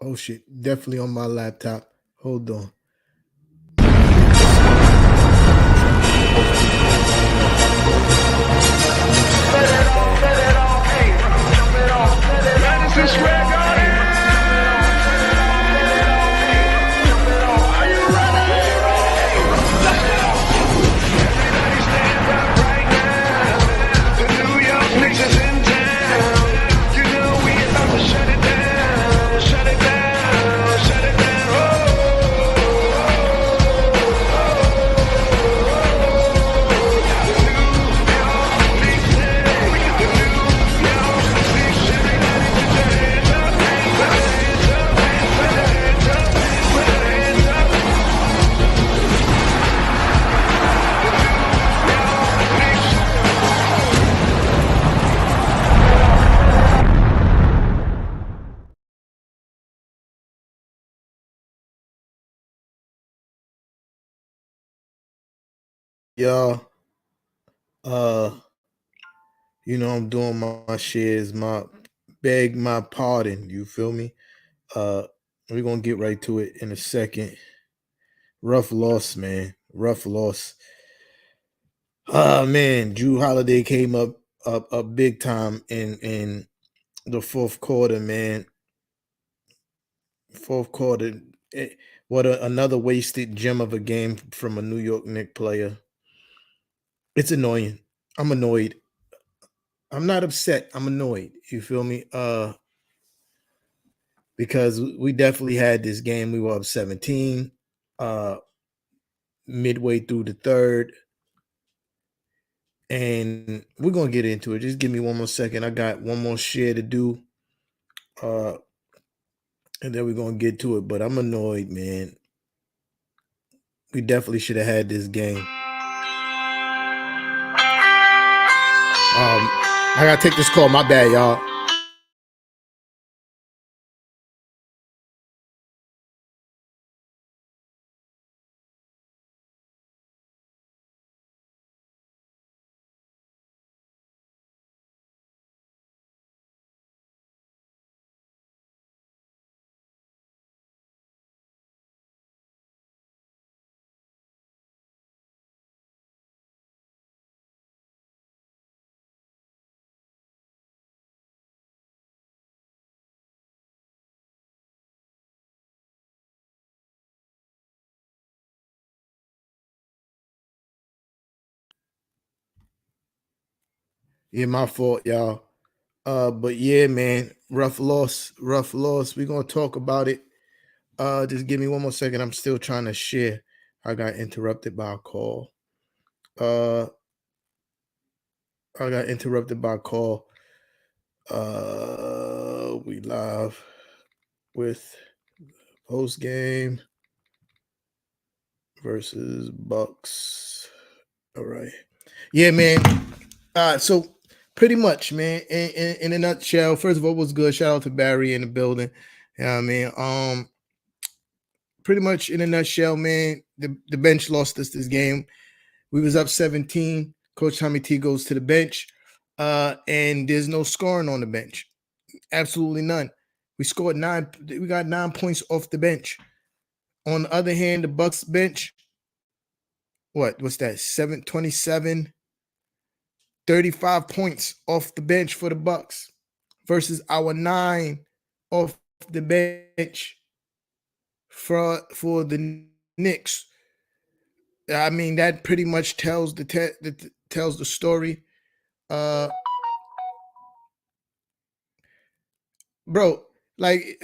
Oh shit, definitely on my laptop. Hold on. Madison Square Garden. Are you ready? Let's go. Everybody stand up right now. The New York Knicks is in town. You know we about to shut it down. Shut it down. Shut it down. Y'all, uh, I'm doing my shares, my beg my pardon. You feel me? Uh, we're gonna get right to it in a second. Rough loss, man. Rough loss. Man, Drew Holiday came up big time in the fourth quarter, man. Fourth quarter. Another wasted gem of a game from a New York Knicks player. It's annoying. I'm annoyed. I'm not upset. I'm annoyed. You feel me? Because we definitely had this game. We were up 17 midway through the third. And we're gonna get into it. Just give me one more second. I got one more share to do. And then we're gonna get to it. But I'm annoyed, man. We definitely should have had this game. I gotta take this call. My bad, y'all. Yeah, my fault, y'all. But yeah, man, rough loss, rough loss. We're gonna talk about it. Just give me one more second. I'm still trying to share. I got interrupted by a call. Uh, I got interrupted by a call. We live with post game versus Bucks. All right. Yeah, man. So pretty much, man. In a nutshell, first of all, it was good. Shout out to Barry in the building. Yeah, I mean, pretty much in a nutshell, man. The bench lost us this game. We was up 17. Coach Tommy T goes to the bench, and there's no scoring on the bench. Absolutely none. We scored 9. We got 9 points off the bench. On the other hand, the Bucks bench, what's that? 727, 35 points off the bench for the Bucks versus our 9 off the bench for the Knicks. I mean, that pretty much tells tells the story. Bro, like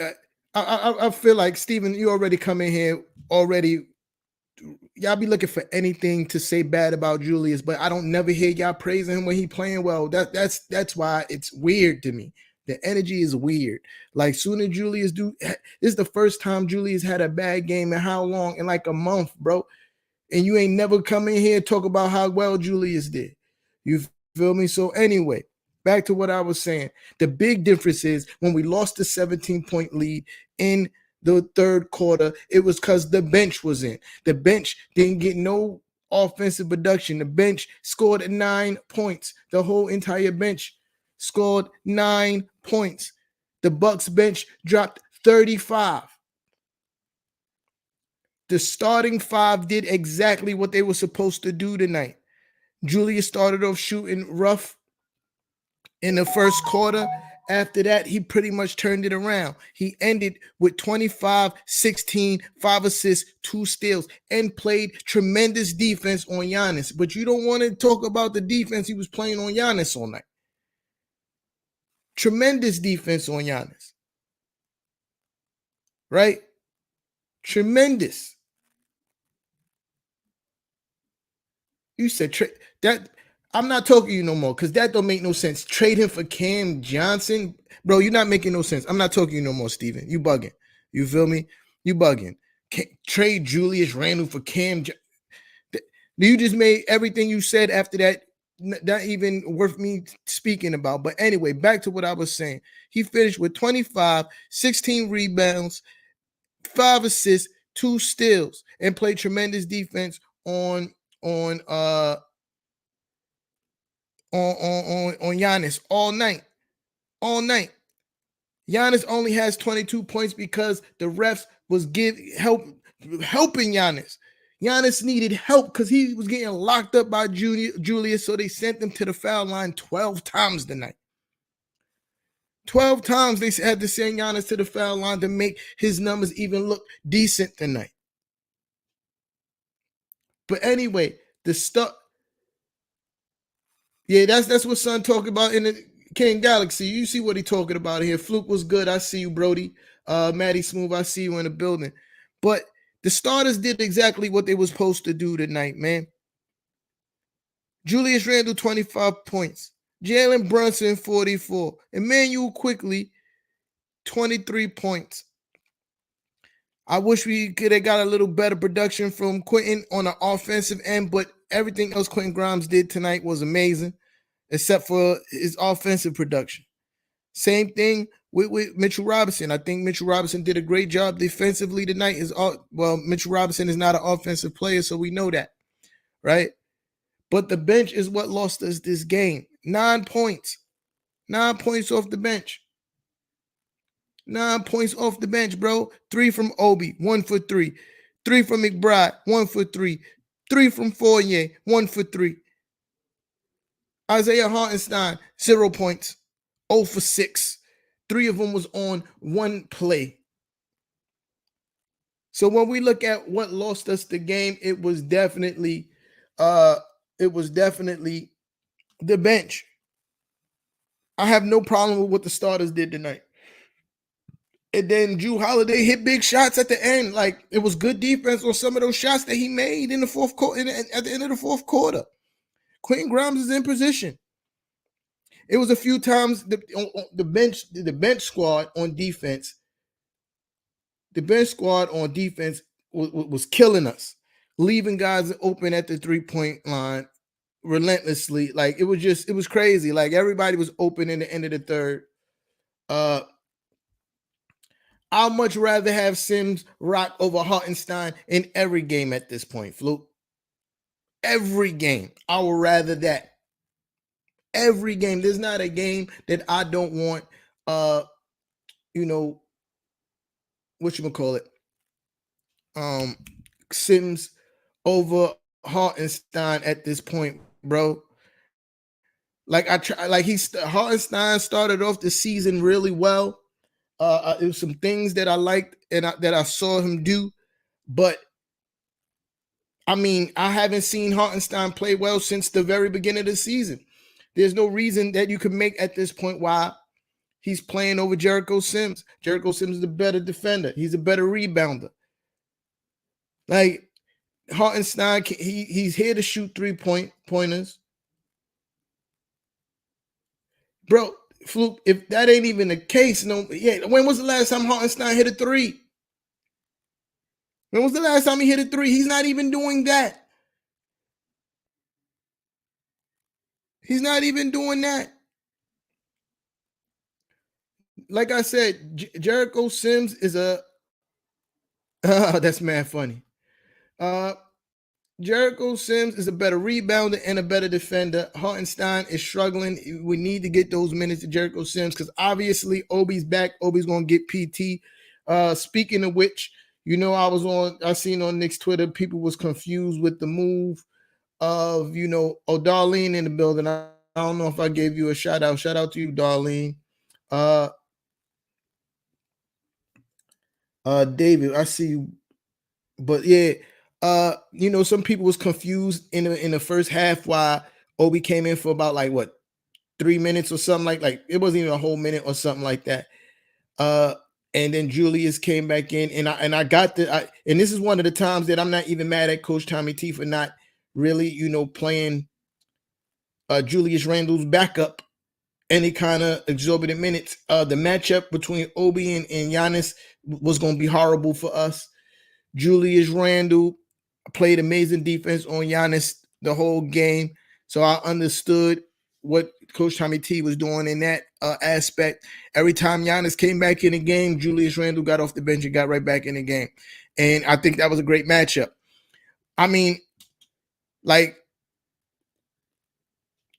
I feel like Steven, you already come in here already. Y'all be looking for anything to say bad about Julius, but I don't never hear y'all praising him when he playing well. That's why it's weird to me. The energy is weird. Like sooner Julius this is the first time Julius had a bad game in how long? In like a month, bro. And you ain't never come in here and talk about how well Julius did. You feel me? So anyway, back to what I was saying. The big difference is when we lost the 17-point lead in the third quarter, it was because the bench was in. The bench didn't get no offensive production. The bench scored 9 points. The whole entire bench scored 9 points. The Bucks bench dropped 35. The starting five did exactly what they were supposed to do tonight. Julius started off shooting rough in the first quarter. After that, he pretty much turned it around. He ended with 25, 16, 5 assists, 2 steals, and played tremendous defense on Giannis. But you don't want to talk about the defense he was playing on Giannis all night. Tremendous defense on Giannis. Right? Tremendous. You said that. I'm not talking to you no more because that don't make no sense. Trade him for Cam Johnson. Bro, you're not making no sense. I'm not talking to you no more, Steven. You bugging. You feel me? You bugging. Trade Julius Randle for Cam. You just made everything you said after that not even worth me speaking about. But anyway, back to what I was saying. He finished with 25, 16 rebounds, 5 assists, 2 steals, and played tremendous defense on Giannis all night. All night. Giannis only has 22 points because the refs was helping Giannis. Giannis needed help because he was getting locked up by Julius, so they sent him to the foul line 12 times tonight. 12 times they had to send Giannis to the foul line to make his numbers even look decent tonight. But anyway, the stuff. Yeah, that's what Son talking about in the King Galaxy. You see what he talking about here. Fluke was good. I see you, Brody. Matty Smooth, I see you in the building. But the starters did exactly what they were supposed to do tonight, man. Julius Randle, 25 points. Jalen Brunson, 44. Emmanuel Quickly, 23 points. I wish we could have got a little better production from Quentin on the offensive end, but everything else Quentin Grimes did tonight was amazing, except for his offensive production. Same thing with Mitchell Robinson. I think Mitchell Robinson did a great job defensively tonight. Mitchell Robinson is not an offensive player, so we know that, right? But the bench is what lost us this game. 9 points. 9 points off the bench. 9 points off the bench, bro. 3 from Obi, 1 for 3. 3 from McBride, 1 for 3. 3 from Fournier, 1 for 3. Isaiah Hartenstein, 0 points, 0 for 6. 3 of them was on one play. So when we look at what lost us the game, it was definitely the bench. I have no problem with what the starters did tonight. And then Jrue Holiday hit big shots at the end. Like, it was good defense on some of those shots that he made in the fourth quarter. At the end of the fourth quarter, Quentin Grimes is in position. It was a few times the bench squad on defense. The bench squad on defense was killing us, leaving guys open at the 3-point line relentlessly. Like, it was crazy. Like, everybody was open in the end of the third. I'd much rather have Sims rock over Hartenstein in every game at this point, Fluke. Every game. I would rather that. Every game. There's not a game that I don't want, Sims over Hartenstein at this point, bro. Hartenstein started off the season really well. It was some things that I liked and that I saw him do, but I mean, I haven't seen Hartenstein play well since the very beginning of the season. There's no reason that you could make at this point why he's playing over Jericho Sims. Jericho Sims is a better defender. He's a better rebounder. Like, Hartenstein, he's here to shoot 3-pointers. Bro, Fluke, if that ain't even the case, when was the last time Hartenstein hit a 3? When was the last time he hit a 3? He's not even doing that. He's not even doing that. Like I said, Jericho Sims is that's mad funny. Jericho Sims is a better rebounder and a better defender. Hartenstein is struggling. We need to get those minutes to Jericho Sims because obviously Obi's back. Obi's going to get PT. Speaking of which, I seen on Knicks Twitter, people was confused with the move of, Darlene in the building. I don't know if I gave you a shout out. Shout out to you, Darlene. David, I see you. But yeah, some people was confused in the first half why Obi came in for about like what 3 minutes or something like it wasn't even a whole minute or something like that. Uh and then Julius came back in, and I got and this is one of the times that I'm not even mad at Coach Tommy T for not really, playing Julius Randle's backup any kind of exorbitant minutes. The matchup between Obi and Giannis was going to be horrible for us. Julius Randle played amazing defense on Giannis the whole game. So I understood what Coach Tommy T was doing in that aspect. Every time Giannis came back in the game, Julius Randle got off the bench and got right back in the game. And I think that was a great matchup. I mean, like,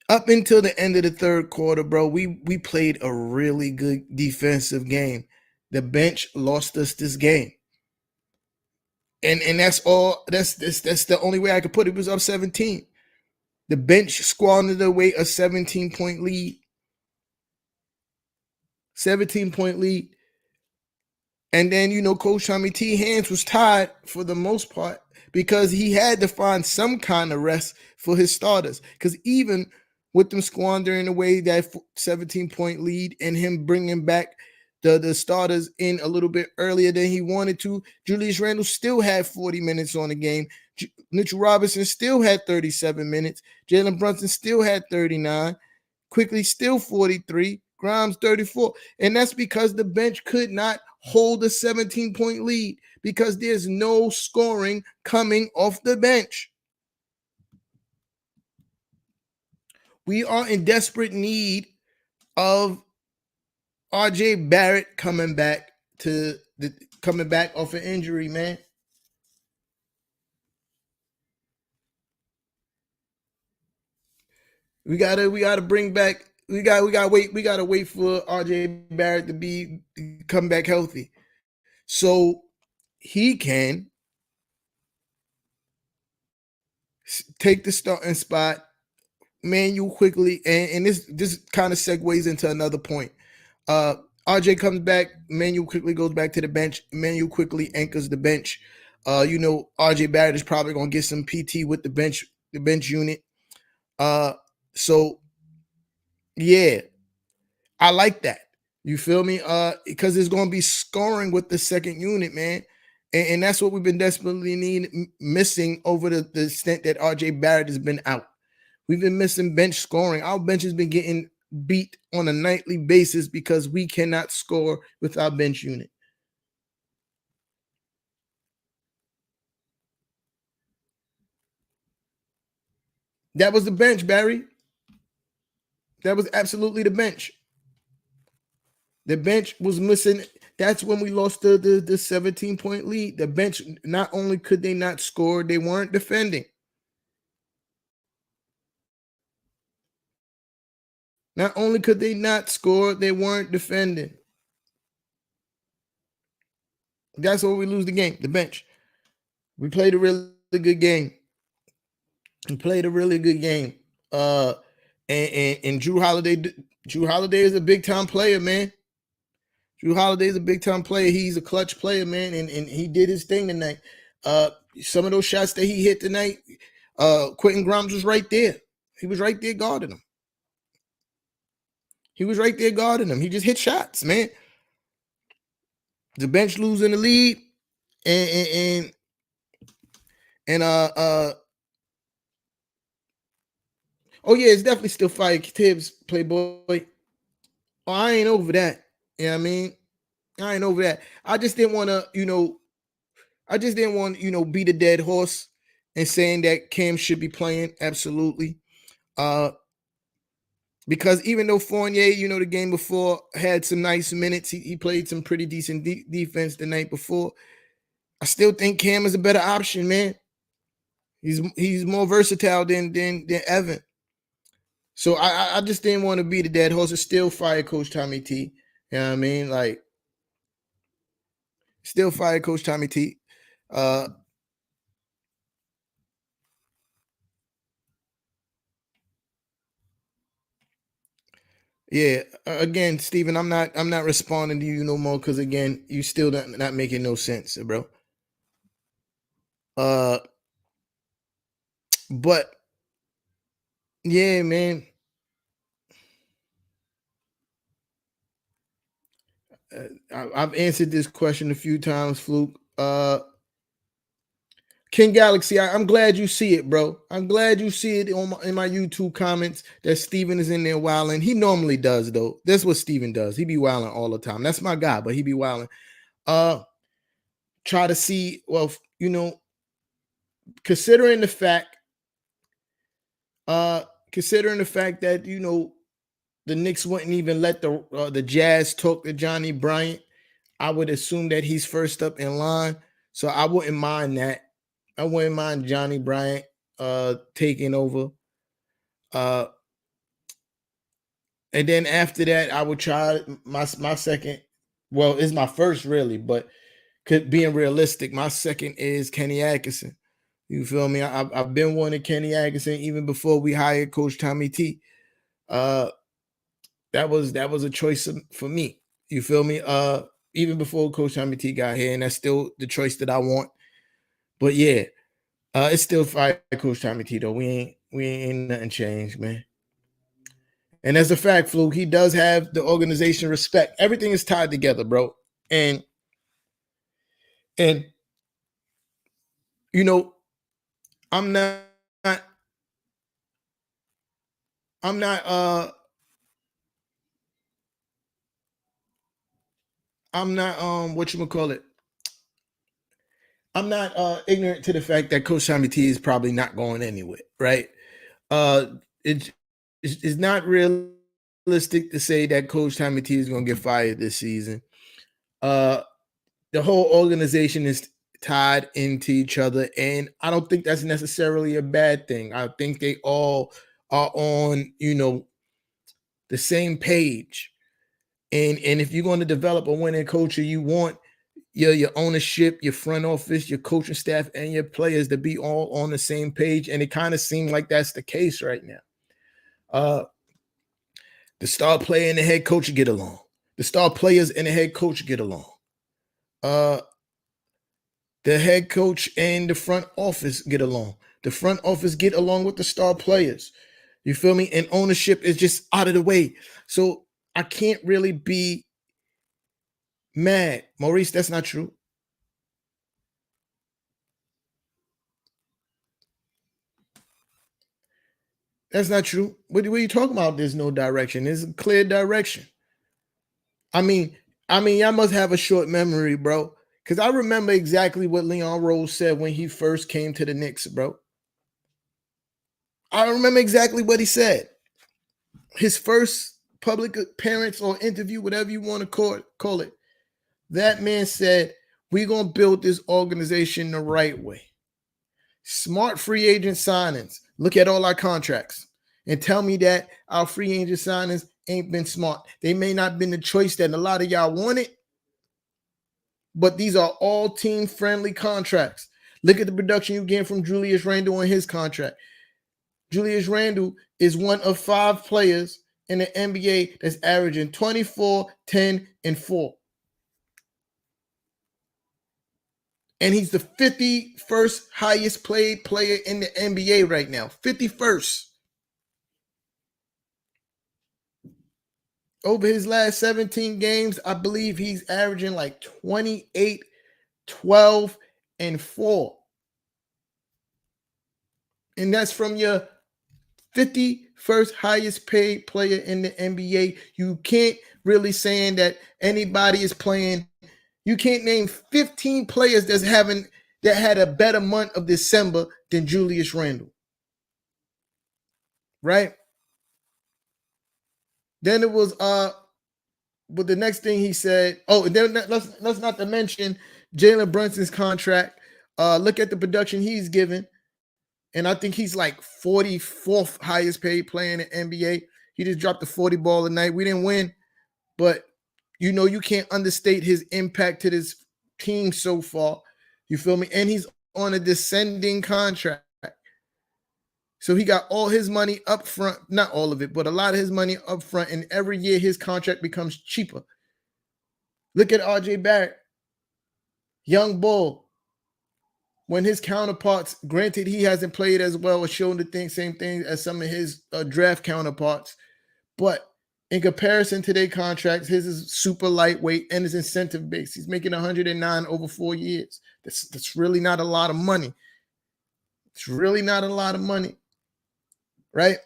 up until the end of the third quarter, bro, we played a really good defensive game. The bench lost us this game. And that's all. That's the only way I could put it. It was up 17. The bench squandered away a 17-point lead. 17-point lead. And then, Coach Tommy T hands was tied for the most part because he had to find some kind of rest for his starters. Because even with them squandering away that 17-point lead and him bringing back the starters in a little bit earlier than he wanted to, Julius Randle still had 40 minutes on the game. Mitchell Robinson still had 37 minutes. Jalen Brunson still had 39. Quickly still 43. Grimes 34. And that's because the bench could not hold a 17-point lead because there's no scoring coming off the bench. We are in desperate need of RJ Barrett coming back off an injury, man. We gotta bring back. We gotta wait for RJ Barrett to come back healthy, so he can take the starting spot. Manu quickly, and this kind of segues into another point. RJ comes back. Manu quickly goes back to the bench. Manu quickly anchors the bench. RJ Barrett is probably gonna get some PT with the bench unit. So yeah, I like that. You feel me? Because it's gonna be scoring with the second unit, man. And that's what we've been desperately missing over the stint that RJ Barrett has been out. We've been missing bench scoring. Our bench has been getting beat on a nightly basis because we cannot score with our bench unit. That was the bench, Barry. That was absolutely the bench. The bench was missing. That's when we lost the 17-point lead. The bench, not only could they not score, they weren't defending. Not only could they not score, they weren't defending. That's why we lose the game, the bench. We played a really good game. We played a really good game. And Drew Holiday is a big time player, man. Drew Holiday is a big time player. He's a clutch player, man, and he did his thing tonight. Some of those shots that he hit tonight, Quentin Grimes was right there. He was right there guarding him. He just hit shots, man. The bench losing the lead, and oh yeah, it's definitely still fire Tibbs, Playboy. Oh, I ain't over that. You know what I mean? I ain't over that. I just didn't want to, beat a dead horse and saying that Cam should be playing. Absolutely. Because even though Fournier, the game before had some nice minutes, he played some pretty decent defense the night before. I still think Cam is a better option, man. He's more versatile than Evan. So I just didn't want to be the dead horse. It's still fire Coach Tommy T. You know what I mean? Like, Still fire Coach Tommy T. Yeah. Again, Steven, I'm not responding to you no more because again, you still not making no sense, bro. But yeah, man. I've answered this question a few times, Fluke. King Galaxy, I'm glad you see it, bro. I'm glad you see it in my YouTube comments that Steven is in there wilding. He normally does, though. That's what Steven does. He be wilding all the time. That's my guy, but he be wilding. Try to see, well, considering the fact, that the Knicks wouldn't even let the Jazz talk to Johnny Bryant, I would assume that he's first up in line. So I wouldn't mind that. I wouldn't mind Johnny Bryant taking over. And then after that, I would try my second. Well, it's my first really, but being realistic, my second is Kenny Atkinson. You feel me? I've been wanting Kenny Atkinson even before we hired Coach Tommy T. That was a choice for me. You feel me? Even before Coach Tommy T got here, and that's still the choice that I want. But yeah, it's still fire Coach Tommy T though. We ain't nothing changed, man. And as a fact, Fluke, he does have the organization respect. Everything is tied together, bro. And you know, I'm not I'm not what you call it. I'm not ignorant to the fact that Coach Tommy T is probably not going anywhere, right? It's not realistic to say that Coach Tommy T is going to get fired this season. The whole organization is tied into each other, and I don't think that's necessarily a bad thing. I think they all are on, the same page. And if you're going to develop a winning culture, you want your ownership, your front office, your coaching staff, and your players to be all on the same page. And it kind of seems like that's the case right now. The star player and the head coach get along. The star players and the head coach get along. The head coach and the front office get along. The front office get along with the star players. You feel me? And ownership is just out of the way. So I can't really be mad. Maurice, that's not true. That's not true. What are you talking about? There's no direction. There's a clear direction. I mean, y'all must have a short memory, bro. Because I remember exactly what Leon Rose said when he first came to the Knicks, bro. I remember exactly what he said. His first public appearance or interview, whatever you want to call it. That man said, we're going to build this organization the right way. Smart free agent signings. Look at all our contracts and tell me that our free agent signings ain't been smart. They may not have been the choice that a lot of y'all wanted, but these are all team-friendly contracts. Look at the production you get from Julius Randle on his contract. Julius Randle is one of 5 players in the NBA that's averaging 24, 10, and 4. And he's the 51st highest paid player in the NBA right now. 51st. Over his last 17 games, I believe he's averaging like 28, 12, and 4. And that's from your 51st highest paid player in the NBA. You can't really saying that anybody is playing. You can't name 15 players that had a better month of December than Julius Randle. Right? Then it was but the next thing he said, then let's not to mention Jalen Brunson's contract. Look at the production he's given. And I think he's like 44th highest paid player in the NBA. He just dropped the 40 ball tonight. We didn't win, but you can't understate his impact to this teams so far. You feel me? And he's on a descending contract. So he got all his money up front, not all of it, but a lot of his money up front. And every year his contract becomes cheaper. Look at RJ Barrett, young bull. When his counterparts, granted, he hasn't played as well or shown the same thing as some of his draft counterparts, but in comparison to their contracts, his is super lightweight and is incentive based. He's making 109 over 4 years. That's really not a lot of money. It's really not a lot of money, right?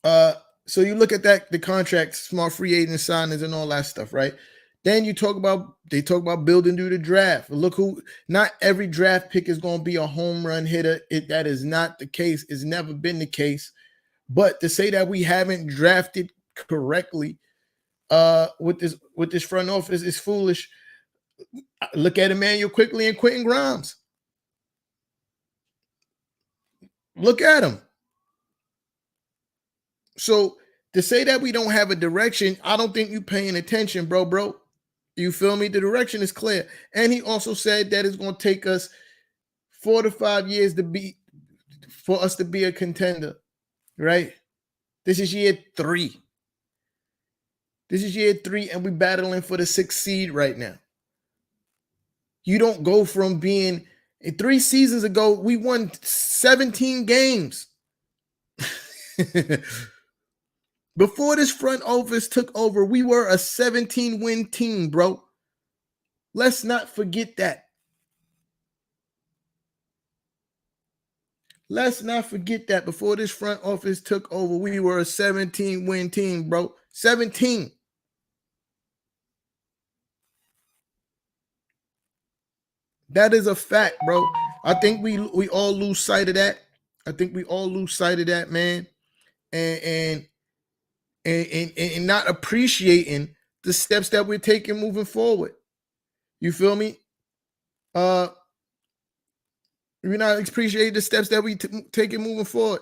So you look at that, the contracts, small free agent signings and all that stuff, right? Then they talk about building through the draft. Look who, not every draft pick is going to be a home run hitter. That is not the case. It's never been the case. But to say that we haven't drafted correctly with this front office is foolish. Look at Emmanuel Quickly and Quentin Grimes. Look at them. So to say that we don't have a direction, I don't think you're paying attention, bro. You feel me? The direction is clear. And he also said that it's going to take us 4 to 5 years for us to be a contender, right? This is year 3. This is year 3, and we're battling for the 6th seed right now. You don't go from being, 3 seasons ago, we won 17 games. Before this front office took over, we were a 17-win team, bro. Let's not forget that. Let's not forget that before this front office took over, we were a 17-win team, bro. 17. That is a fact, bro. I think we all lose sight of that. I think we all lose sight of that, man. And not appreciating the steps that we're taking moving forward. You feel me? We're not appreciating the steps that we taking moving forward.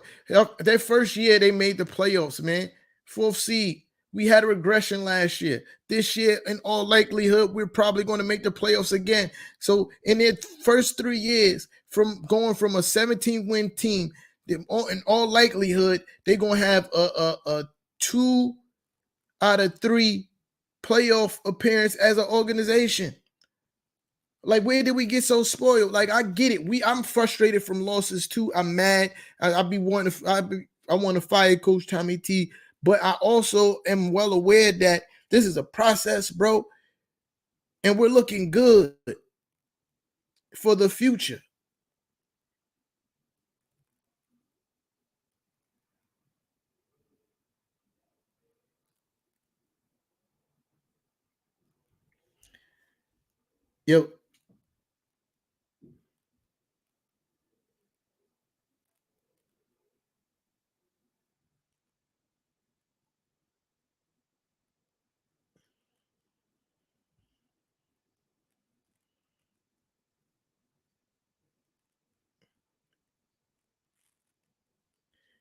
Their first year, they made the playoffs, man. 4th seed. We had a regression last year. This year, in all likelihood, we're probably going to make the playoffs again. So in their first 3 years, from going from a 17-win team, in all likelihood, they're going to have a 2 out of 3 playoff appearance as an organization. Like, where did we get so spoiled? Like, I get it. I'm frustrated from losses too. I'm mad. I want to fire Coach Tommy T, but I also am well aware that this is a process, bro, and we're looking good for the future. Yo,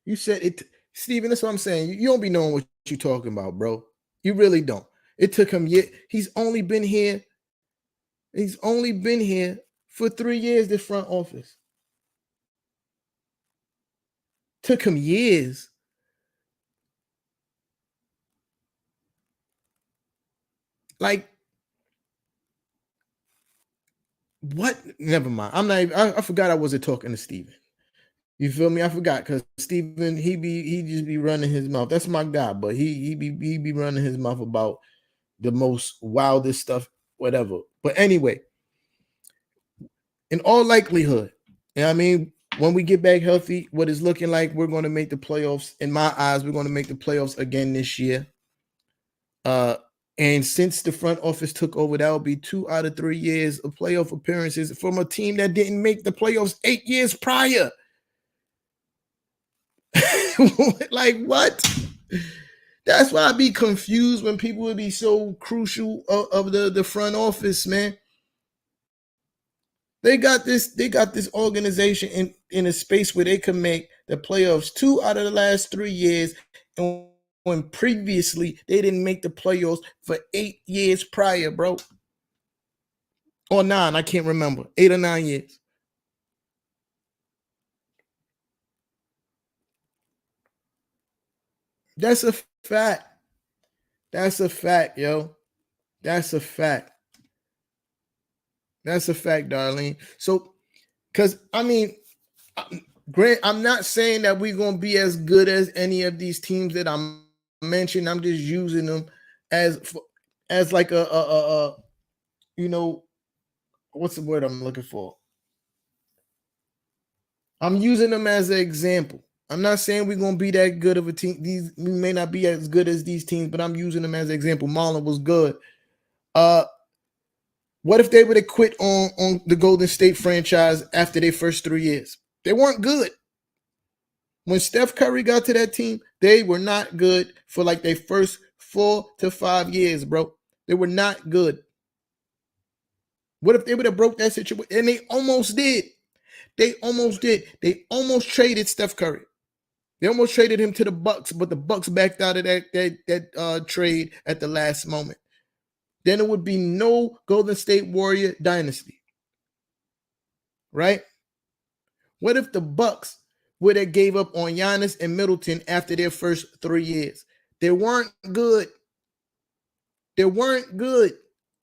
you said it, Steven. That's what I'm saying. You don't be knowing what you're talking about, bro. You really don't. It took him yet. He's only been here for 3 years, this front office. Took him years. Like, what? Never mind. I forgot I wasn't talking to Steven. You feel me? I forgot because Steven, he just be running his mouth. That's my guy, but he be running his mouth about the most wildest stuff, whatever. But anyway, in all likelihood, you know what I mean, when we get back healthy, what it's looking like, we're going to make the playoffs. In my eyes, we're going to make the playoffs again this year. And since the front office took over, that will be 2 out of 3 years of playoff appearances from a team that didn't make the playoffs 8 years prior. Like, what? That's why I be confused when people would be so crucial of the front office, man. They got this organization in a space where they can make the playoffs 2 out of the last 3 years, and when previously they didn't make the playoffs for 8 years prior, bro. or 9. I can't remember. 8 or 9 years. That's a fact. That's a fact, yo. That's a fact. That's a fact, Darlene. So, because I mean, Grant, I'm not saying that we're gonna be as good as any of these teams that I'm mentioned. I'm just using them as like a you know, what's the word I'm looking for? I'm using them as an example. I'm not saying we're gonna be that good of a team. We may not be as good as these teams, but I'm using them as an example. Marlon was good. Uh, what if they would have quit on the Golden State franchise after their first 3 years? They weren't good. When Steph Curry got to that team, they were not good for like their first 4 to 5 years, bro. They were not good. What if they would have broke that situation? And they almost did. They almost did. They almost traded Steph Curry. They almost traded him to the Bucks, but the Bucks backed out of that trade at the last moment. Then it would be no Golden State Warrior dynasty, right? What if the Bucks would have gave up on Giannis and Middleton after their first 3 years? They weren't good. They weren't good.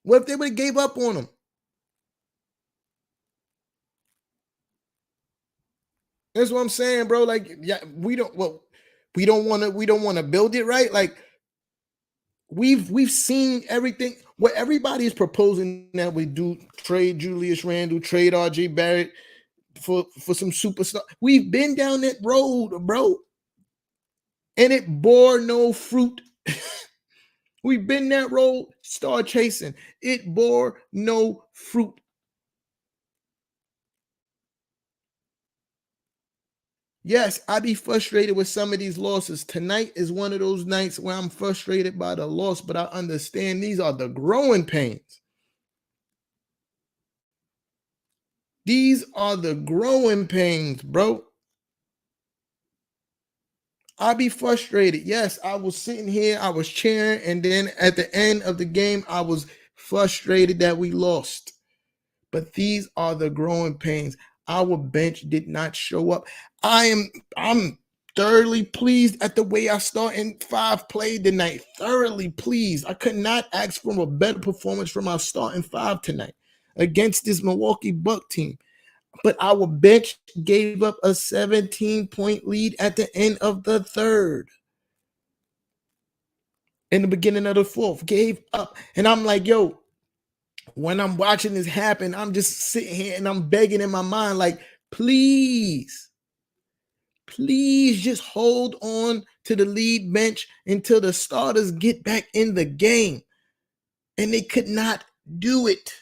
What if they would have gave up on them? That's what I'm saying, bro. Like, yeah, we don't want to build it, right? Like, we've seen everything. What everybody is proposing that we do, trade Julius Randle, trade RJ Barrett for some superstar. We've been down that road, bro, and it bore no fruit. We've been that road, star chasing. It bore no fruit. Yes, I be frustrated with some of these losses. Tonight is one of those nights where I'm frustrated by the loss, but I understand these are the growing pains. These are the growing pains, bro. I be frustrated. Yes, I was sitting here, I was cheering, and then at the end of the game, I was frustrated that we lost. But these are the growing pains. Our bench did not show up. I'm thoroughly pleased at the way our starting 5 played tonight. Thoroughly pleased. I could not ask for a better performance from our starting 5 tonight against this Milwaukee Buck team. But our bench gave up a 17-point lead at the end of the third. In the beginning of the fourth, gave up. And I'm like, yo, when I'm watching this happen, I'm just sitting here and I'm begging in my mind, like, please just hold on to the lead bench until the starters get back in the game. And they could not do it.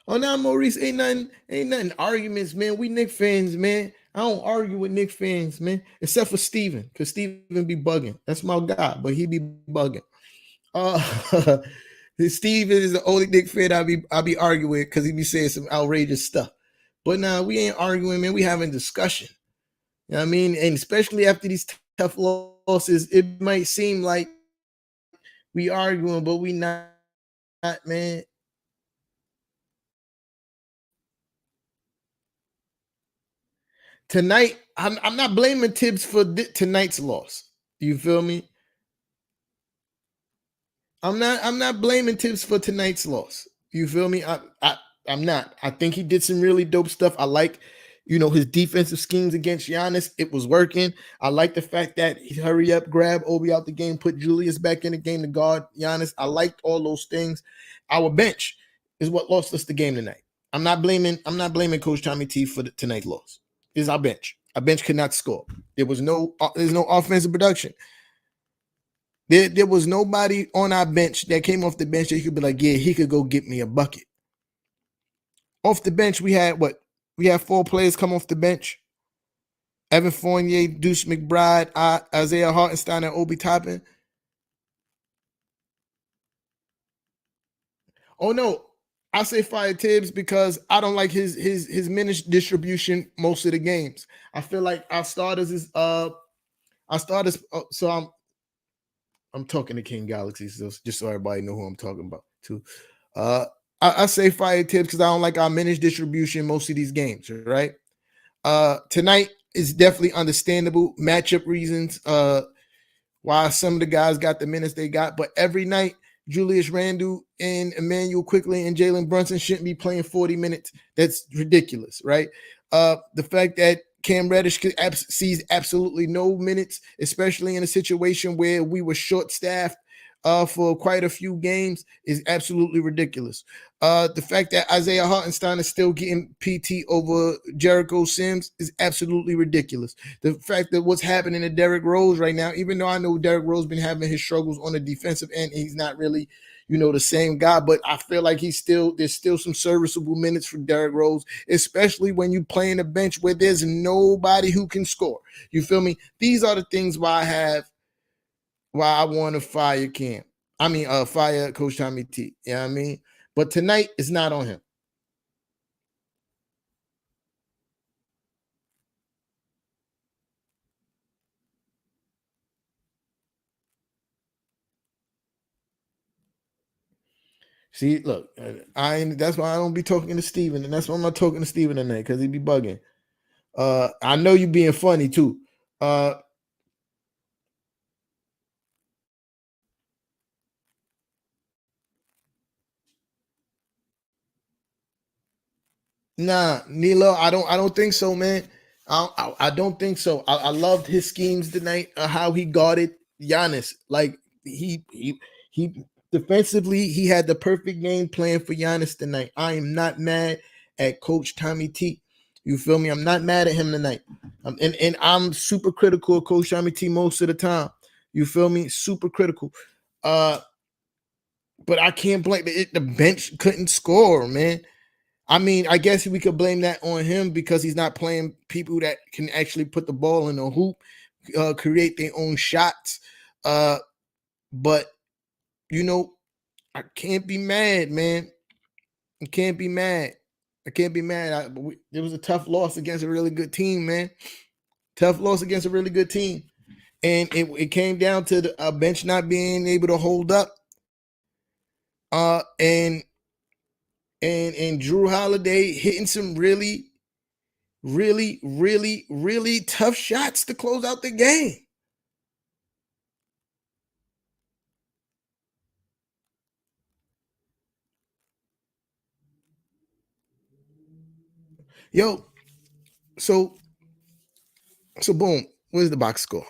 Oh, now Maurice, ain't nothing arguments, man. We Knicks fans, man. I don't argue with Knicks fans, man, except for Steven, because Steven be bugging. That's my guy, but he be bugging. Steven is the only Knicks fan I be arguing with because he be saying some outrageous stuff. But now we ain't arguing, man. We having discussion. You know what I mean? And especially after these tough losses, it might seem like we arguing, but we not, man. Tonight, I'm not blaming Tibbs for tonight's loss. You feel me? I'm not blaming Tibbs for tonight's loss. You feel me? I'm not. I think he did some really dope stuff. I like, his defensive schemes against Giannis. It was working. I like the fact that he hurry up, grab Obi out the game, put Julius back in the game to guard Giannis. I liked all those things. Our bench is what lost us the game tonight. I'm not blaming Coach Tommy T for tonight's loss. It's our bench. Our bench could not score. There's no offensive production. There was nobody on our bench that came off the bench that you could be like, yeah, he could go get me a bucket. Off the bench, we had 4 players come off the bench. Evan Fournier, Deuce McBride, Isaiah Hartenstein, and Obi Toppin. Oh no, I say fire Tibbs because I don't like his minute distribution most of the games. I feel like our starters. So I'm talking to King Galaxy, so just so everybody know who I'm talking about too. Uh, I say fire Tibbs because I don't like our minute distribution most of these games. Right. Tonight is definitely understandable matchup reasons. Why some of the guys got the minutes they got, but every night Julius Randle and Emmanuel Quickly and Jalen Brunson shouldn't be playing 40 minutes. That's ridiculous, right? The fact that Cam Reddish sees absolutely no minutes, especially in a situation where we were short staffed for quite a few games, is absolutely ridiculous. The fact that Isaiah Hartenstein is still getting PT over Jericho Sims is absolutely ridiculous. The fact that what's happening to Derrick Rose right now, even though I know Derrick Rose been having his struggles on the defensive end, he's not really, the same guy, but I feel like there's still some serviceable minutes for Derrick Rose, especially when you play in a bench where there's nobody who can score. You feel me? These are the things why I want to fire Cam. I mean, fire Coach Tommy T. You know what I mean? But tonight it's not on him. See, look, I ain't. That's why I don't be talking to Steven, and that's why I'm not talking to Steven tonight because he be bugging. I know you being funny too. Uh, Nah, Nilo, I don't think so, man. I don't think so. I loved his schemes tonight. How he guarded Giannis, like he defensively, he had the perfect game plan for Giannis tonight. I am not mad at Coach Tommy T. You feel me? I'm not mad at him tonight. And I'm super critical of Coach Tommy T most of the time. You feel me? Super critical. Uh, but I can't blame it. The bench couldn't score, man. I mean, I guess we could blame that on him because he's not playing people that can actually put the ball in the hoop, create their own shots. Uh, but you know, I can't be mad, man. I can't be mad. I can't be mad. It was a tough loss against a really good team, man. Tough loss against a really good team, and it came down to the bench not being able to hold up. And Drew Holiday hitting some really really, really, really tough shots to close out the game. Yo, so boom, where's the box score?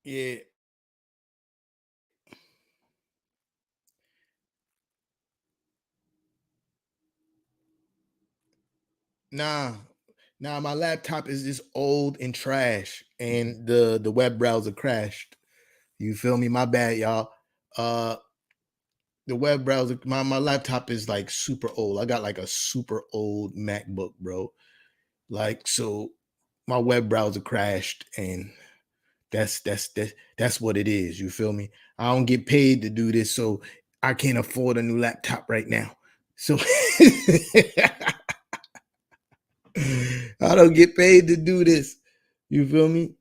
Yeah, Nah, my laptop is just old and trash, and the web browser crashed. You feel me? My bad, y'all. Uh, the web browser, my laptop is like super old. I got like a super old MacBook, bro. Like so, my web browser crashed, and that's what it is. You feel me? I don't get paid to do this, so I can't afford a new laptop right now. So I don't get paid to do this. You feel me?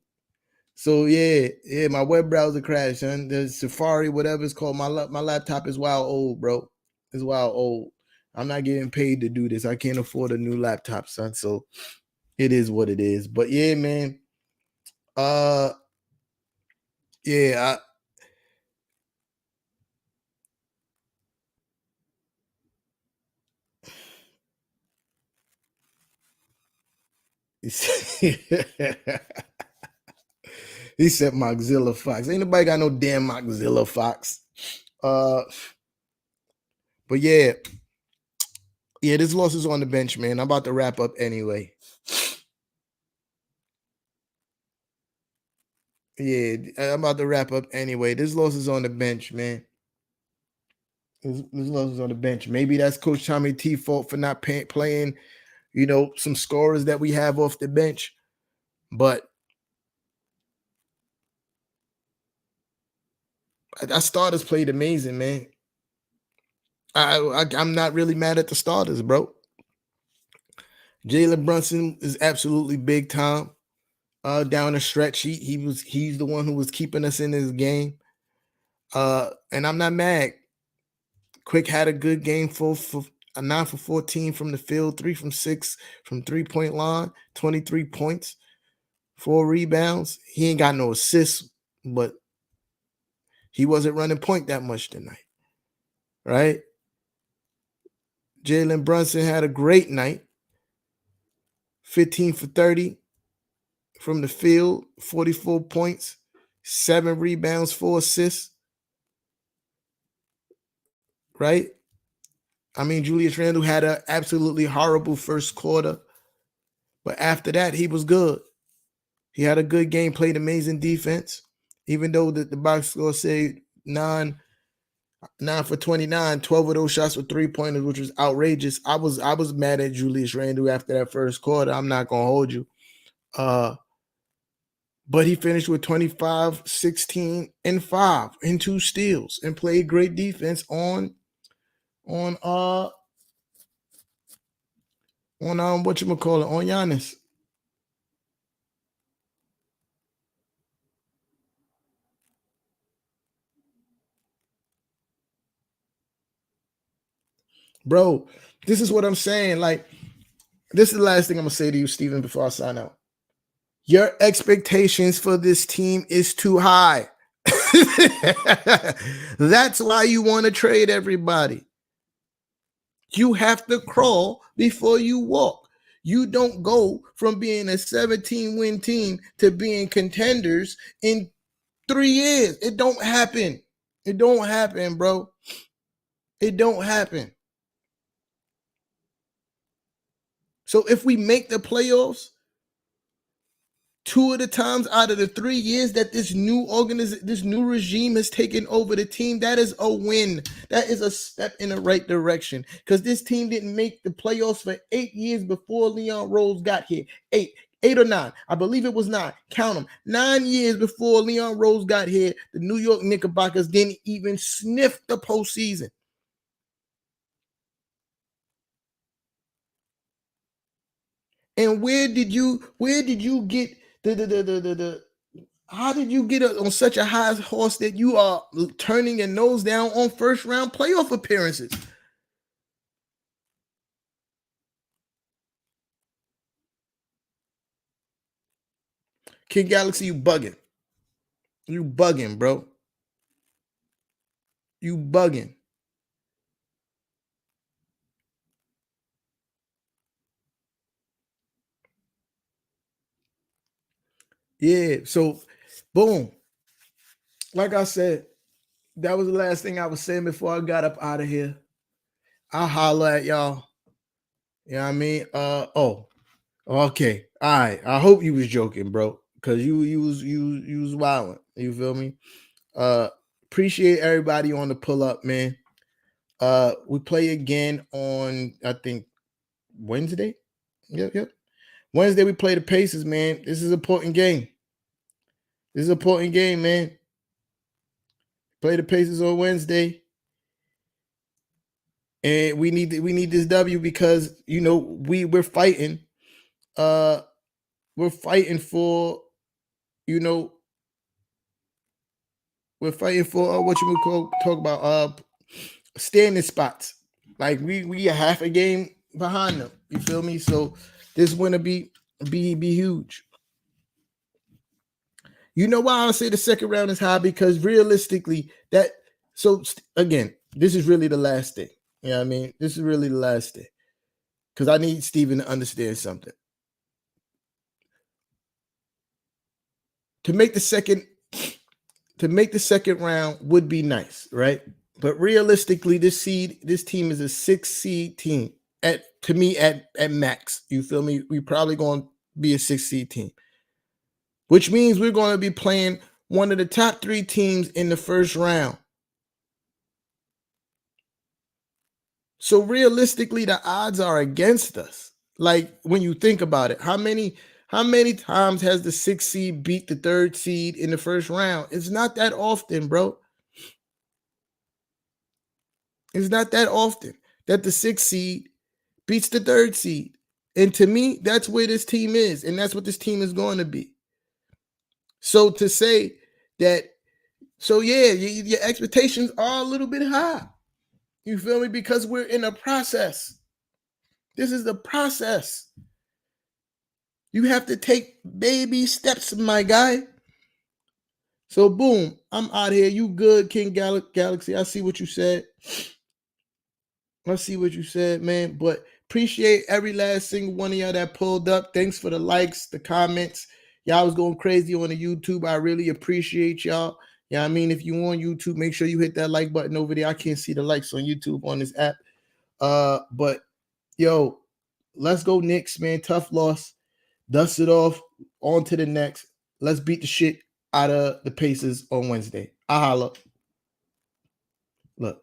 So yeah, my web browser crashed, son. The Safari, whatever it's called, my laptop is wild old, bro. It's wild old. I'm not getting paid to do this. I can't afford a new laptop, son. So it is what it is. But yeah, man. Uh, yeah. He said Moxzilla Fox. Ain't nobody got no damn Moxzilla Fox. Uh, but yeah, this loss is on the bench, man. I'm about to wrap up anyway. Yeah, I'm about to wrap up anyway. This loss is on the bench, man. This loss is on the bench. Maybe that's Coach Tommy T fault for not playing, some scorers that we have off the bench. But our starters played amazing, man. I'm not really mad at the starters, bro. Jalen Brunson is absolutely big time. Down the stretch, he's the one who was keeping us in this game. And I'm not mad. Quick had a good game for a 9 for 14 from the field, 3 from 6 from 3-point line, 23 points, 4 rebounds. He ain't got no assists, but he wasn't running point that much tonight, right? Jalen Brunson had a great night, 15 for 30 from the field, 44 points, 7 rebounds, 4 assists, right? I mean, Julius Randle had an absolutely horrible first quarter, but after that, he was good. He had a good game, played amazing defense, even though the box score said 9 for 29, 12 of those shots were 3-pointers, which was outrageous. I was mad at Julius Randle after that first quarter. I'm not gonna hold you. But he finished with 25, 16, and 5 and 2 steals and played great defense on whatchamacallit, on Giannis. Bro, this is what I'm saying. Like, this is the last thing I'm gonna say to you, Steven, before I sign out. Your expectations for this team is too high. That's why you want to trade everybody. You have to crawl before you walk. You don't go from being a 17-win team to being contenders in 3 years. It don't happen. It don't happen, bro. It don't happen. So if we make the playoffs, 2 of the times out of the 3 years that this new regime has taken over the team, that is a win. That is a step in the right direction. Because this team didn't make the playoffs for 8 years before Leon Rose got here. 8 or 9. I believe it was 9. Count them. 9 years before Leon Rose got here, the New York Knickerbockers didn't even sniff the postseason. And where did you get the how did you get on such a high horse that you are turning your nose down on first round playoff appearances? Kid Galaxy, you bugging. You bugging, bro. You bugging. Yeah, so boom. Like I said, that was the last thing I was saying before I got up out of here. I'll holler at y'all. You know what I mean? Okay. All right. I hope you was joking, bro. Cause you was wilding. You feel me? Appreciate everybody on the pull up, man. We play again on I think Wednesday. Yep. Wednesday we play the Pacers, man. This is an important game. This is an important game, man. Play the Pacers on Wednesday. And we need this W because we're fighting. We're fighting for, we're fighting for what you talk about standing spots. Like we a half a game behind them. You feel me? So this win to be huge. You know why I say the second round is high? Because realistically, again, this is really the last thing. You know what I mean? This is really the last thing. Because I need Steven to understand something. To make the second round would be nice, right? But realistically, this team is a 6 seed team at max. You feel me? We probably going to be a 6 seed team, which means we're going to be playing one of the top 3 teams in the first round. So realistically, the odds are against us. Like when you think about it, how many times has the 6 seed beat the 3rd seed in the first round? It's not that often, bro. It's not that often that the 6 seed beats the 3rd seed. And to me, that's where this team is. And that's what this team is going to be. So to say that, your expectations are a little bit high. You feel me? Because we're in a process. This is the process. You have to take baby steps, my guy. So boom, I'm out here. You good, King Galaxy? I see what you said. Man. But appreciate every last single one of y'all that pulled up. Thanks for the likes, the comments. Y'all was going crazy on the YouTube. I really appreciate y'all. Yeah, I mean, if you on YouTube, make sure you hit that like button over there. I can't see the likes on YouTube on this app. But yo, let's go Knicks, man. Tough loss. Dust it off. On to the next. Let's beat the shit out of the Pacers on Wednesday. I holla. Look.